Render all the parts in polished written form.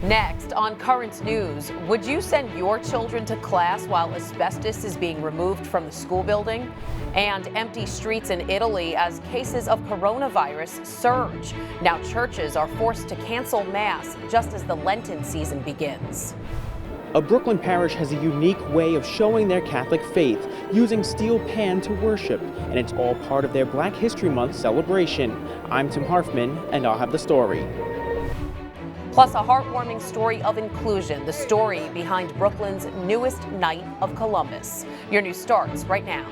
Next on Current News, would you send your children to class while asbestos is being removed from the school building? And empty streets in Italy as cases of coronavirus surge. Now churches are forced to cancel Mass just as the Lenten season begins. A Brooklyn parish has a unique way of showing their Catholic faith, using steel pan to worship, and it's all part of their Black History Month celebration. I'm Tim Harfman, and I'll have the story. Plus, a heartwarming story of inclusion, the story behind Brooklyn's newest Night of Columbus. Your news starts right now.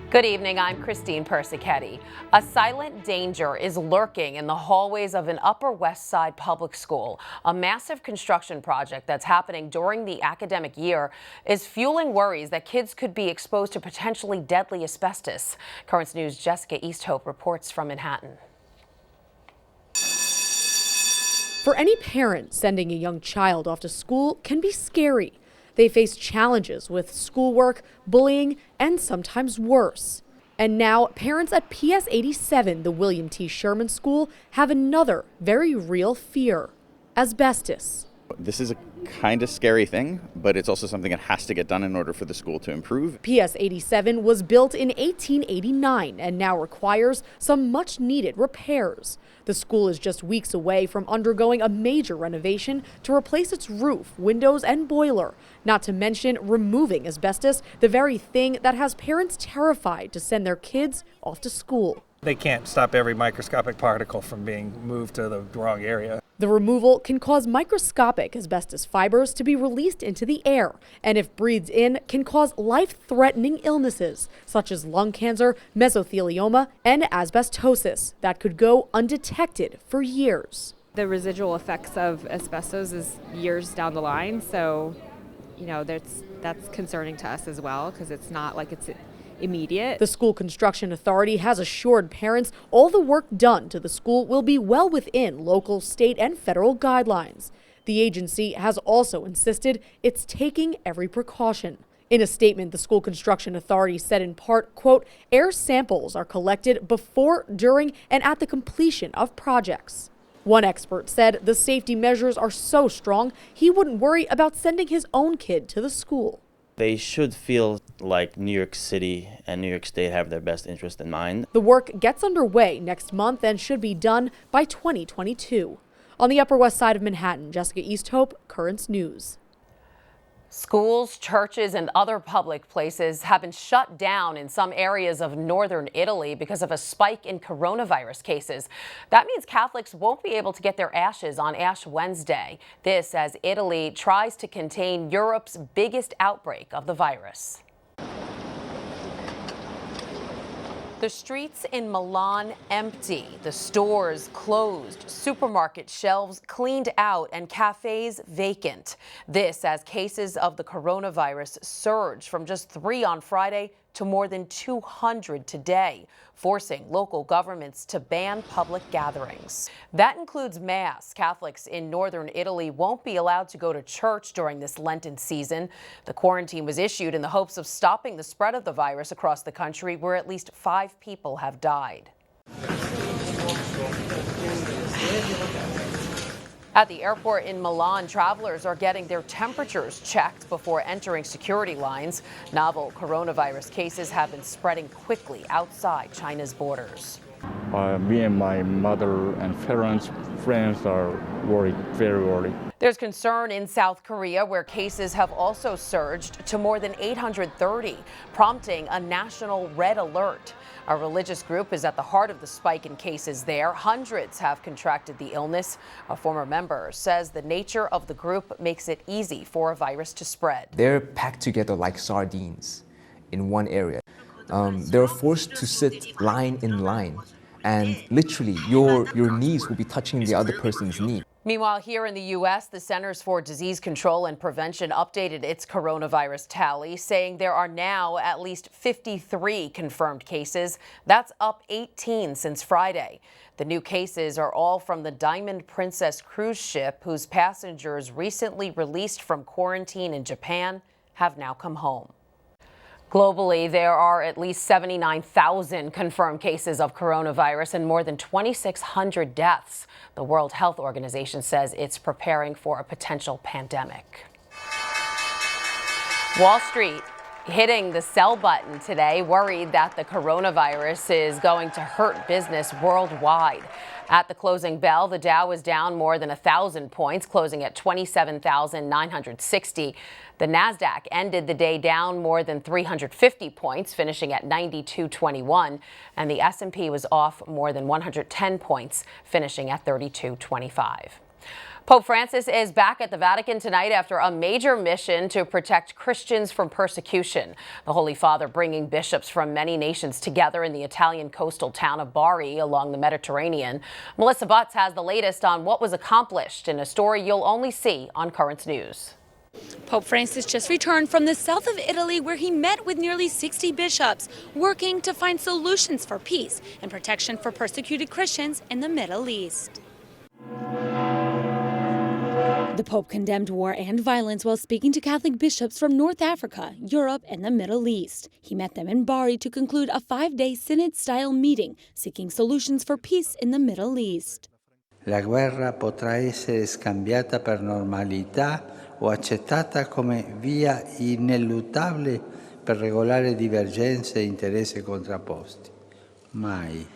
Good evening, I'm Christine PERSECUTED. A silent danger is lurking in the hallways of an Upper West Side public school. A massive construction project that's happening during the academic year is fueling worries that kids could be exposed to potentially deadly asbestos. Current News' Jessica Easthope reports from Manhattan. For any parent, sending a young child off to school can be scary. They face challenges with schoolwork, bullying, and sometimes worse. And now, parents at PS 87, the William T. Sherman School, have another very real fear: asbestos. This is a kind of scary thing, but it's also something that has to get done in order for the school to improve. PS 87 was built in 1889 and now requires some much needed repairs. The school is just weeks away from undergoing a major renovation to replace its roof, windows, and boiler, not to mention removing asbestos, the very thing that has parents terrified to send their kids off to school. They can't stop every microscopic particle from being moved to the wrong area. The removal can cause microscopic asbestos fibers to be released into the air, and if breathed in, can cause life-threatening illnesses such as lung cancer, mesothelioma, and asbestosis that could go undetected for years. The residual effects of asbestos is years down the line, so that's concerning to us as well, because it's not like it's immediate. The School Construction Authority has assured parents all the work done to the school will be well within local, state, and federal guidelines. The agency has also insisted it's taking every precaution. In a statement, the School Construction Authority said in part, quote, air samples are collected before, during, and at the completion of projects. One expert said the safety measures are so strong he wouldn't worry about sending his own kid to the school. They should feel like New York City and New York State have their best interest in mind. The work gets underway next month and should be done by 2022. On the Upper West Side of Manhattan, Jessica Easthope, Currents News. Schools, churches, and other public places have been shut down in some areas of northern Italy because of a spike in coronavirus cases. That means Catholics won't be able to get their ashes on Ash Wednesday. This as Italy tries to contain Europe's biggest outbreak of the virus. The streets in Milan empty, the stores closed, supermarket shelves cleaned out, and cafes vacant. This as cases of the coronavirus surge from just 3 on Friday to more than 200 today, forcing local governments to ban public gatherings. That includes Mass. Catholics in northern Italy won't be allowed to go to church during this Lenten season. The quarantine was issued in the hopes of stopping the spread of the virus across the country, where at least 5 people have died. At the airport in Milan, travelers are getting their temperatures checked before entering security lines. Novel coronavirus cases have been spreading quickly outside China's borders. Me and my mother and parents, friends are worried, very worried. There's concern in South Korea, where cases have also surged to more than 830, prompting a national red alert. A religious group is at the heart of the spike in cases there. Hundreds have contracted the illness. A former member says the nature of the group makes it easy for a virus to spread. They're packed together like sardines in one area. They're forced to sit line in line, and literally your knees will be touching the other person's knee. Meanwhile, here in the U.S., the Centers for Disease Control and Prevention updated its coronavirus tally, saying there are now at least 53 confirmed cases. That's up 18 since Friday. The new cases are all from the Diamond Princess cruise ship, whose passengers recently released from quarantine in Japan have now come home. Globally, there are at least 79,000 confirmed cases of coronavirus and more than 2,600 deaths. The World Health Organization says it's preparing for a potential pandemic. Wall Street hitting the sell button today, worried that the coronavirus is going to hurt business worldwide. At the closing bell, the Dow was down more than 1,000 points, closing at 27,960. The Nasdaq ended the day down more than 350 points, finishing at 92.21, and the S&P was off more than 110 points, finishing at 32.25. Pope Francis is back at the Vatican tonight after a major mission to protect Christians from persecution. The Holy Father bringing bishops from many nations together in the Italian coastal town of Bari along the Mediterranean. Melissa BUTZ has the latest on what was accomplished in a story you'll only see on Currents News. Pope Francis just returned from the south of Italy, where he met with nearly 60 bishops, working to find solutions for peace and protection for persecuted Christians in the Middle East. The Pope condemned war and violence while speaking to Catholic bishops from North Africa, Europe, and the Middle East. He met them in Bari to conclude a 5-day synod-style meeting seeking solutions for peace in the Middle East. La guerra potrà essere scambiata per normalità o accettata come via ineluttabile per regolare divergenze e interessi contrapposti. Mai.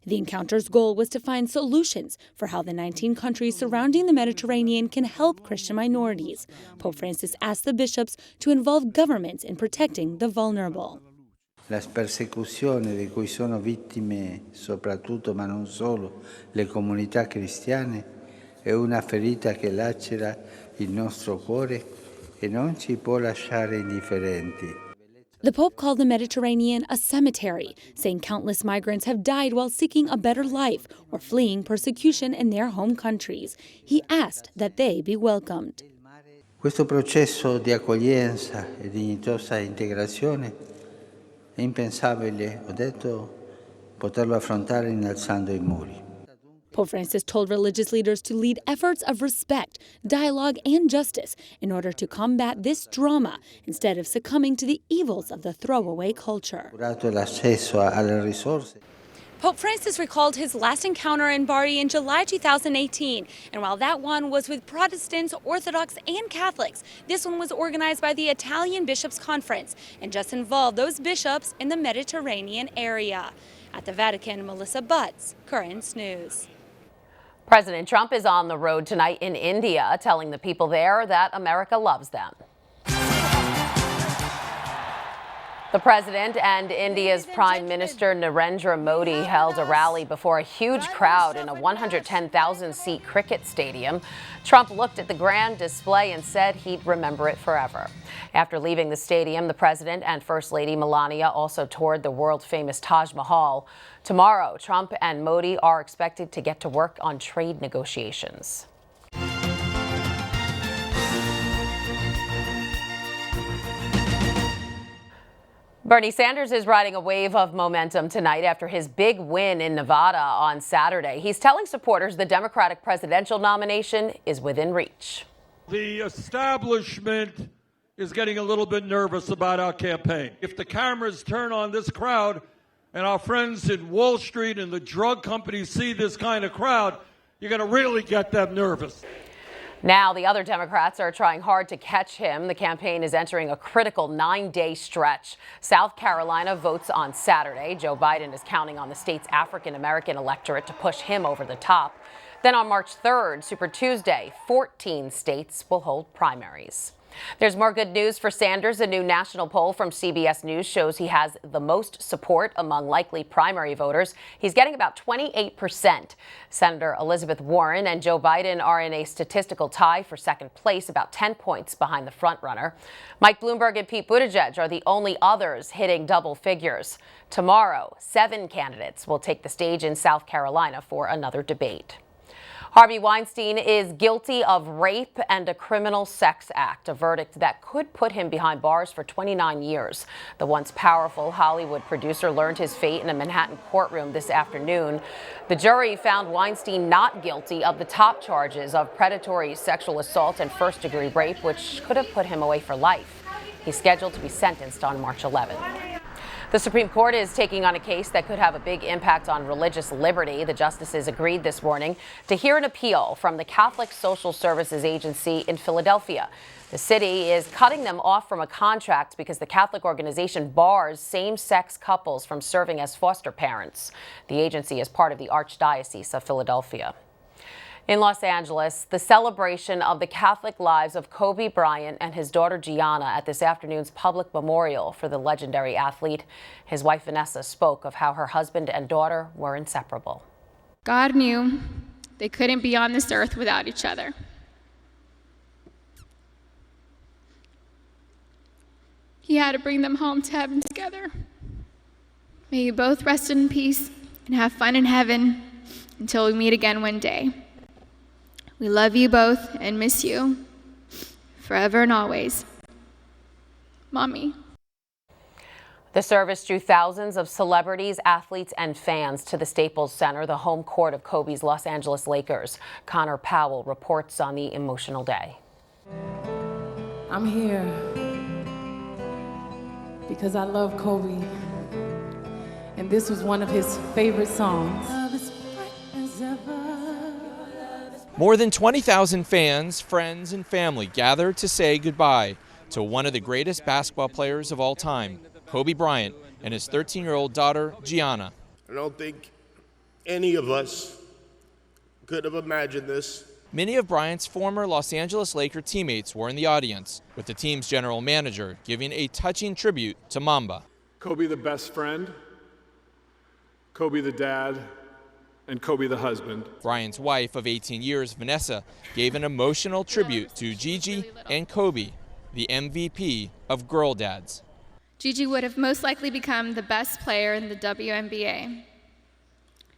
The encounter's goal was to find solutions for how the 19 countries surrounding the Mediterranean can help Christian minorities. Pope Francis asked the bishops to involve governments in protecting the vulnerable. La persecuzione di cui sono vittime soprattutto, ma non solo, le comunità cristiane è una ferita che lacera il nostro cuore e non ci può lasciare indifferenti. The Pope called the Mediterranean a cemetery, saying countless migrants have died while seeking a better life or fleeing persecution in their home countries. He asked that they be welcomed. Questo processo di accoglienza e dignitosa integrazione è impensabile, ho detto, poterlo affrontare innalzando i muri. Pope Francis told religious leaders to lead efforts of respect, dialogue, and justice in order to combat this drama instead of succumbing to the evils of the throwaway culture. Pope Francis recalled his last encounter in Bari in July 2018, and while that one was with Protestants, Orthodox, and Catholics, this one was organized by the Italian Bishops' Conference and just involved those bishops in the Mediterranean area. At the Vatican, Melissa BUTZ, Currents News. President Trump is on the road tonight in India, telling the people there that America loves them. The president and India's Prime Minister Narendra Modi held a rally before a huge crowd in a 110,000-seat cricket stadium. Trump looked at the grand display and said he'd remember it forever. After leaving the stadium, the president and First Lady Melania also toured the world-famous Taj Mahal. Tomorrow, Trump and Modi are expected to get to work on trade negotiations. Bernie Sanders is riding a wave of momentum tonight after his big win in Nevada on Saturday. He's telling supporters the Democratic presidential nomination is within reach. The establishment is getting a little bit nervous about our campaign. If the cameras turn on this crowd and our friends in Wall Street and the drug companies see this kind of crowd, you're going to really get them nervous. Now, the other Democrats are trying hard to catch him. The campaign is entering a critical 9-day stretch. South Carolina votes on Saturday. Joe Biden is counting on the state's African-American electorate to push him over the top. Then on March 3rd, Super Tuesday, 14 states will hold primaries. There's more good news for Sanders. A new national poll from CBS News shows he has the most support among likely primary voters. He's getting about 28%. Senator Elizabeth Warren and Joe Biden are in a statistical tie for second place, about 10 points behind the frontrunner. Mike Bloomberg and Pete Buttigieg are the only others hitting double figures. Tomorrow, 7 candidates will take the stage in South Carolina for another debate. Harvey Weinstein is guilty of rape and a criminal sex act, a verdict that could put him behind bars for 29 years. The once powerful Hollywood producer learned his fate in a Manhattan courtroom this afternoon. The jury found Weinstein not guilty of the top charges of predatory sexual assault and first-degree rape, which could have put him away for life. He's scheduled to be sentenced on March 11th. The Supreme Court is taking on a case that could have a big impact on religious liberty. The justices agreed this morning to hear an appeal from the Catholic Social Services Agency in Philadelphia. The city is cutting them off from a contract because the Catholic organization bars same-sex couples from serving as foster parents. The agency is part of the Archdiocese of Philadelphia. In Los Angeles, the celebration of the Catholic lives of Kobe Bryant and his daughter Gianna at this afternoon's public memorial for the legendary athlete. His wife Vanessa spoke of how her husband and daughter were inseparable. God knew they couldn't be on this earth without each other. He had to bring them home to heaven together. May you both rest in peace and have fun in heaven until we meet again one day. We love you both and miss you forever and always. Mommy. The service drew thousands of celebrities, athletes, and fans to the Staples Center, the home court of Kobe's Los Angeles Lakers. Connor Powell reports on the emotional day. I'm here because I love Kobe, and this was one of his favorite songs. More than 20,000 fans, friends, and family gathered to say goodbye to one of the greatest basketball players of all time, Kobe Bryant, and his 13-year-old daughter, Gianna. I don't think any of us could have imagined this. Many of Bryant's former Los Angeles Laker teammates were in the audience, with the team's general manager giving a touching tribute to Mamba. Kobe the best friend, Kobe the dad, and Kobe the husband. Bryant's wife of 18 years, Vanessa, gave an emotional tribute to Gigi and Kobe, the MVP of Girl Dads. Gigi would have most likely become the best player in the WNBA.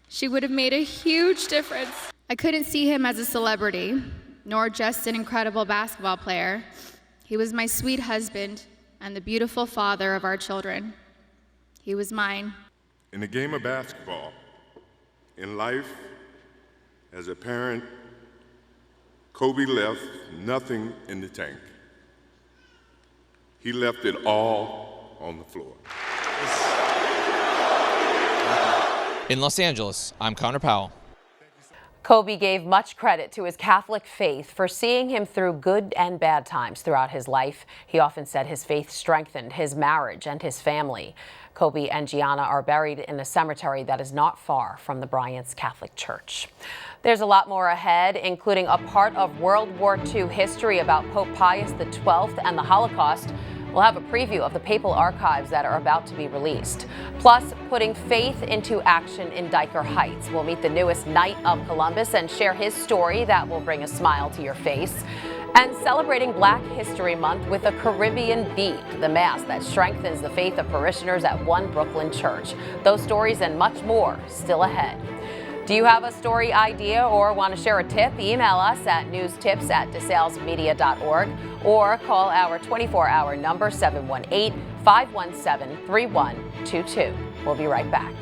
She would have made a huge difference. I couldn't see him as a celebrity, nor just an incredible basketball player. He was my sweet husband and the beautiful father of our children. He was mine. In the game of basketball, in life, as a parent, Kobe left nothing in the tank. He left it all on the floor. In Los Angeles, I'm Connor Powell. Kobe gave much credit to his Catholic faith for seeing him through good and bad times throughout his life. He often said his faith strengthened his marriage and his family. Kobe and Gianna are buried in a cemetery that is not far from the Bryant's Catholic Church. There's a lot more ahead, including a part of World War II history about Pope Pius XII and the Holocaust. We'll have a preview of the papal archives that are about to be released. Plus, putting faith into action in Dyker Heights. We'll meet the newest Knight of Columbus and share his story that will bring a smile to your face. And celebrating Black History Month with a Caribbean beat, the mass that strengthens the faith of parishioners at one Brooklyn church. Those stories and much more still ahead. Do you have a story idea or want to share a tip? Email us at newstips@desalesmedia.org or call our 24-hour number 718-517-3122. We'll be right back.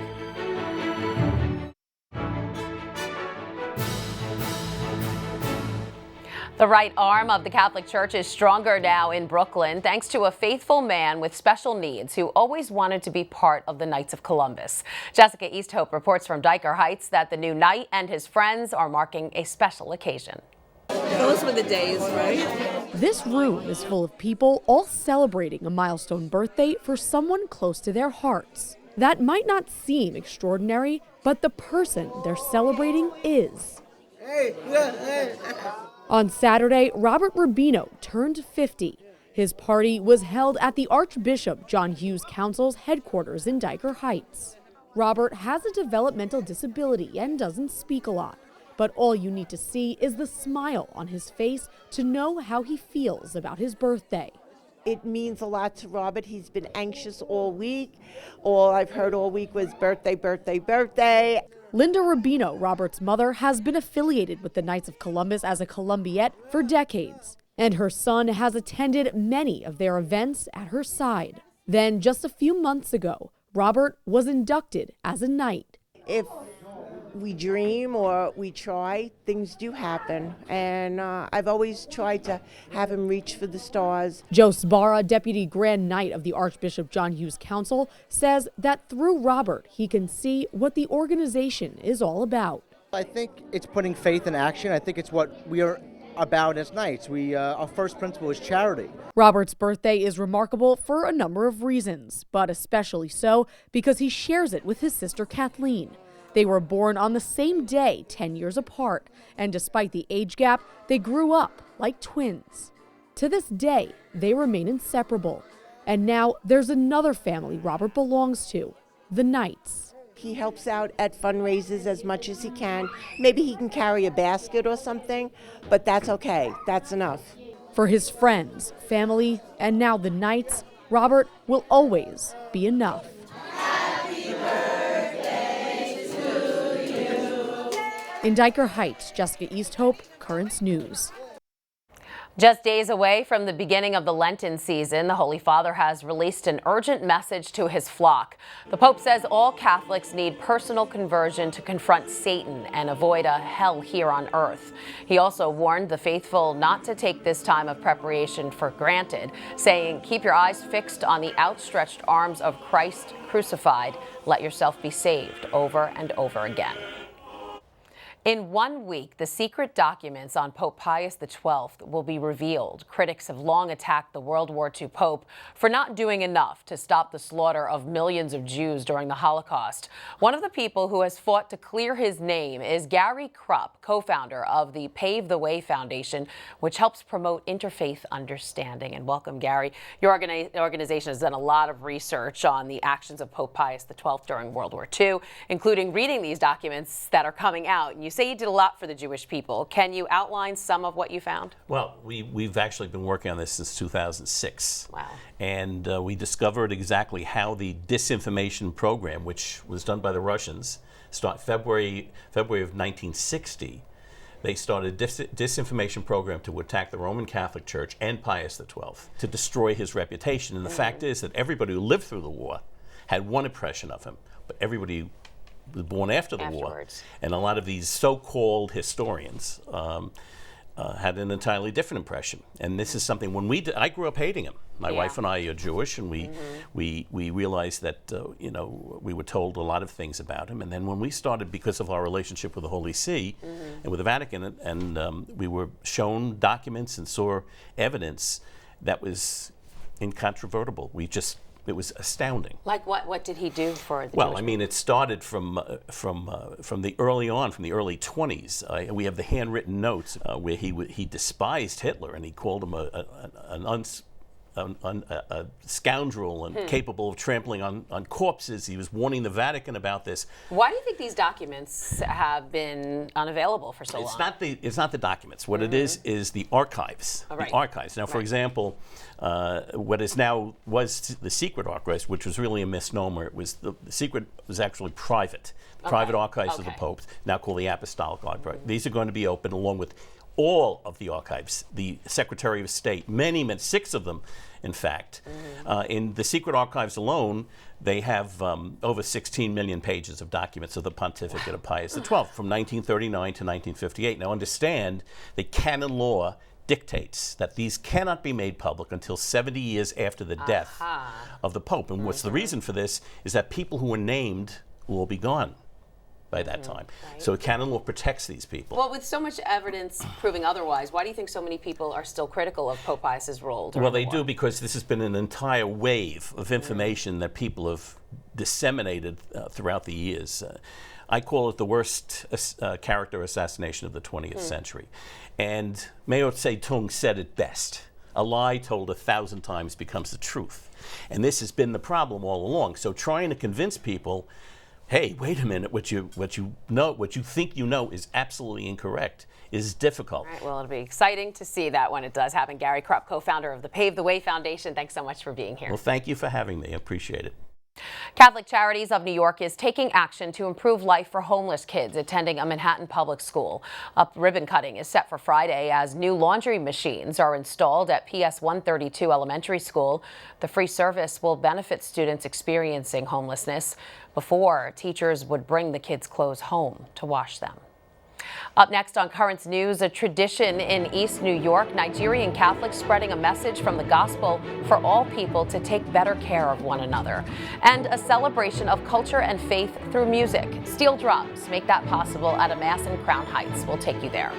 The right arm of the Catholic Church is stronger now in Brooklyn, thanks to a faithful man with special needs who always wanted to be part of the Knights of Columbus. Jessica Easthope reports from Dyker Heights that the new knight and his friends are marking a special occasion. Those were the days, right? This room is full of people all celebrating a milestone birthday for someone close to their hearts. That might not seem extraordinary, but the person they're celebrating is. On Saturday, Robert Rubino turned 50. His party was held at the Archbishop John Hughes Council's headquarters in Dyker Heights. Robert has a developmental disability and doesn't speak a lot, but all you need to see is the smile on his face to know how he feels about his birthday. It means a lot to Robert. He's been anxious all week. All I've heard all week was birthday, birthday, birthday. Linda Rubino, Robert's mother, has been affiliated with the Knights of Columbus as a Columbiette for decades, and her son has attended many of their events at her side. Then, just a few months ago, Robert was inducted as a Knight. If we dream or we try, things do happen. And I've always tried to have him reach for the stars. Joe SBARRA, Deputy Grand Knight of the Archbishop John Hughes Council, says that through Robert, he can see what the organization is all about. I think it's putting faith in action. I think it's what we are about as Knights. Our first principle is charity. Robert's birthday is remarkable for a number of reasons, but especially so because he shares it with his sister Kathleen. They were born on the same day, 10 years apart, and despite the age gap, they grew up like twins. To this day, they remain inseparable. And now there's another family Robert belongs to, the Knights. He helps out at fundraisers as much as he can. Maybe he can carry a basket or something, but that's okay. That's enough. For his friends, family, and now the Knights, Robert will always be enough. Happy birthday to you. In Diker Heights, Jessica Easthope, Currents News. Just days away from the beginning of the Lenten season, the Holy Father has released an urgent message to his flock. The Pope says all Catholics need personal conversion to confront Satan and avoid a hell here on earth. He also warned the faithful not to take this time of preparation for granted, saying, "Keep your eyes fixed on the outstretched arms of Christ crucified. Let yourself be saved," over and over again. In 1 week, the secret documents on Pope Pius XII will be revealed. Critics have long attacked the World War II Pope for not doing enough to stop the slaughter of millions of Jews during the Holocaust. One of the people who has fought to clear his name is Gary KRUPP, co-founder of the Pave the Way Foundation, which helps promote interfaith understanding. And welcome, Gary. Your organization has done a lot of research on the actions of Pope Pius XII during World War II, including reading these documents that are coming out. You say you did a lot for the Jewish people. Can you outline some of what you found? Well, we've actually been working on this since 2006. Wow. And we discovered exactly how the disinformation program, which was done by the Russians, February of 1960, they started a disinformation program to attack the Roman Catholic Church and Pius XII to destroy his reputation. And the fact is that everybody who lived through the war had one impression of him, but everybody was born after the war, and a lot of these so-called historians had an entirely different impression. And this is something I grew up hating him. My wife and I are Jewish, and we realized that we were told a lot of things about him. And then when we started, because of our relationship with the Holy See and with the Vatican, and we were shown documents and saw evidence that was incontrovertible. It was astounding. Like what? What did he do for the Well, I mean, it started from the early 20s. We have the handwritten notes where he despised Hitler, and he called him a scoundrel and capable of trampling on corpses. He was warning the Vatican about this. Why do you think these documents have been unavailable for so long? It's not the documents. What it is the archives. Oh, right. The archives. Now, for example, what is now was the secret archives, which was really a misnomer. It was the secret was actually private. Private archives of the Pope, now called the Apostolic Archive. These are going to be open along with all of the archives, the Secretary of State, many, 6 of them, in fact. In the secret archives alone, they have over 16 million pages of documents of the pontificate of Pius XII from 1939 to 1958. Now understand that canon law dictates that these cannot be made public until 70 years after the death of the Pope. And what's the reason for this is that people who were named will all be gone by that time. Right. So canon law protects these people. Well, with so much evidence proving otherwise, why do you think so many people are still critical of Pope Pius's role? Well, they do, because this has been an entire wave of information that people have disseminated throughout the years. I call it the worst character assassination of the 20th century. And Mao Zedong said it best. A lie told 1,000 times becomes the truth. And this has been the problem all along. So trying to convince people, hey, wait a minute, what you think you know is absolutely incorrect, is difficult. All right, well, it'll be exciting to see that when it does happen. Gary KRUPP, co-founder of the Pave the Way Foundation, thanks so much for being here. Well, thank you for having me. I appreciate it. Catholic Charities of New York is taking action to improve life for homeless kids attending a Manhattan public school. A ribbon cutting is set for Friday as new laundry machines are installed at PS 132 Elementary School. The free service will benefit students experiencing homelessness. Before, teachers would bring the kids' clothes home to wash them. Up next on Currents News, a tradition in East New York, Nigerian Catholics spreading a message from the gospel for all people to take better care of one another. And a celebration of culture and faith through music. Steel drums make that possible at a mass in Crown Heights. We'll take you there.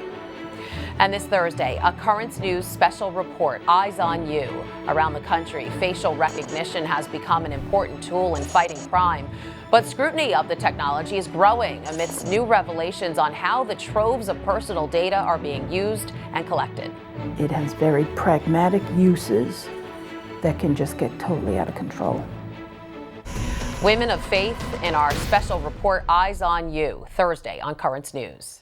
And this Thursday, a Currents News special report, Eyes on You. Around the country, facial recognition has become an important tool in fighting crime. But scrutiny of the technology is growing amidst new revelations on how the troves of personal data are being used and collected. It has very pragmatic uses that can just get totally out of control. Women of faith in our special report, Eyes on You, Thursday on Currents News.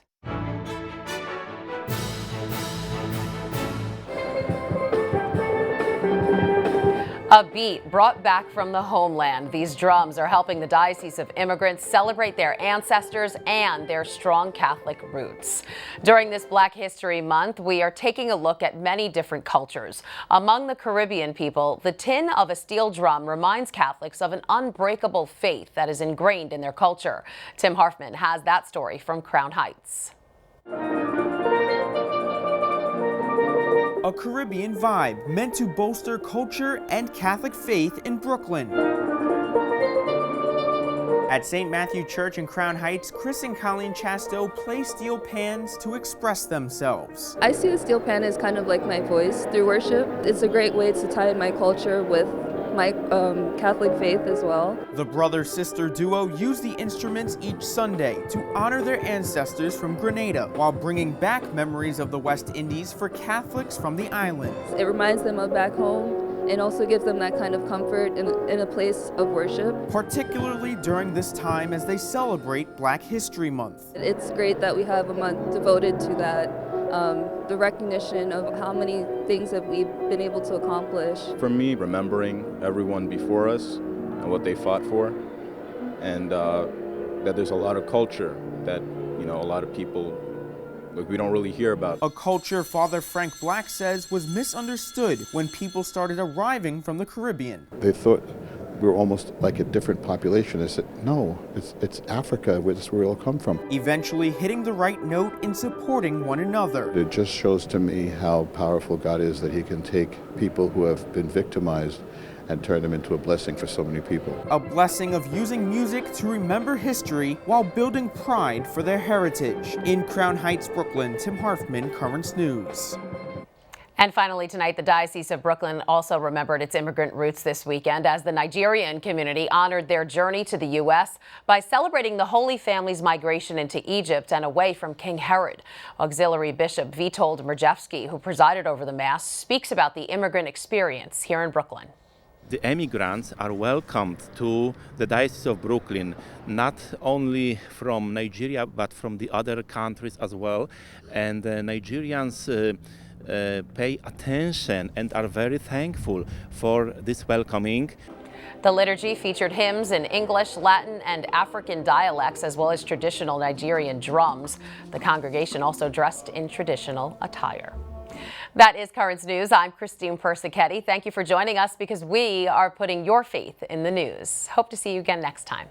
A beat brought back from the homeland. These drums are helping the Diocese of Immigrants celebrate their ancestors and their strong Catholic roots. During this Black History Month, we are taking a look at many different cultures. Among the Caribbean people, the tin of a steel drum reminds Catholics of an unbreakable faith that is ingrained in their culture. Tim Harfman has that story from Crown Heights. A Caribbean vibe meant to bolster culture and Catholic faith in Brooklyn. At St. Matthew Church in Crown Heights, Chris and Colleen CHASTEAU play steel pans to express themselves. I see the steel pan as kind of like my voice through worship. It's a great way to tie in my culture with my Catholic faith as well. The brother-sister duo use the instruments each Sunday to honor their ancestors from Grenada while bringing back memories of the West Indies for Catholics from the island. It reminds them of back home and also gives them that kind of comfort in a place of worship. Particularly during this time as they celebrate Black History Month. It's great that we have a month devoted to that. The recognition of how many things that we've been able to accomplish. For me, remembering everyone before us and what they fought for, and that there's a lot of culture that, you know, a lot of people, we don't really hear about. A culture Father Frank Black says was misunderstood when people started arriving from the Caribbean. They thought we were almost like a different population. I said, no, it's Africa, that's where we all come from. Eventually hitting the right note in supporting one another. It just shows to me how powerful God is, that he can take people who have been victimized and turn them into a blessing for so many people. A blessing of using music to remember history while building pride for their heritage. In Crown Heights, Brooklyn, Tim Harfman, Currents News. And finally tonight, the Diocese of Brooklyn also remembered its immigrant roots this weekend as the Nigerian community honored their journey to the U.S. by celebrating the Holy Family's migration into Egypt and away from King Herod. Auxiliary Bishop VATICAN MROZIEWSKI, who presided over the Mass, speaks about the immigrant experience here in Brooklyn. The immigrants are welcomed to the Diocese of Brooklyn, not only from Nigeria, but from the other countries as well. And Nigerians pay attention and are very thankful for this welcoming. The liturgy featured hymns in English, Latin, and African dialects, as well as traditional Nigerian drums. The congregation also dressed in traditional attire. That is Currents News. I'm Christine PERSECUTED. Thank you for joining us because we are putting your faith in the news. Hope to see you again next time.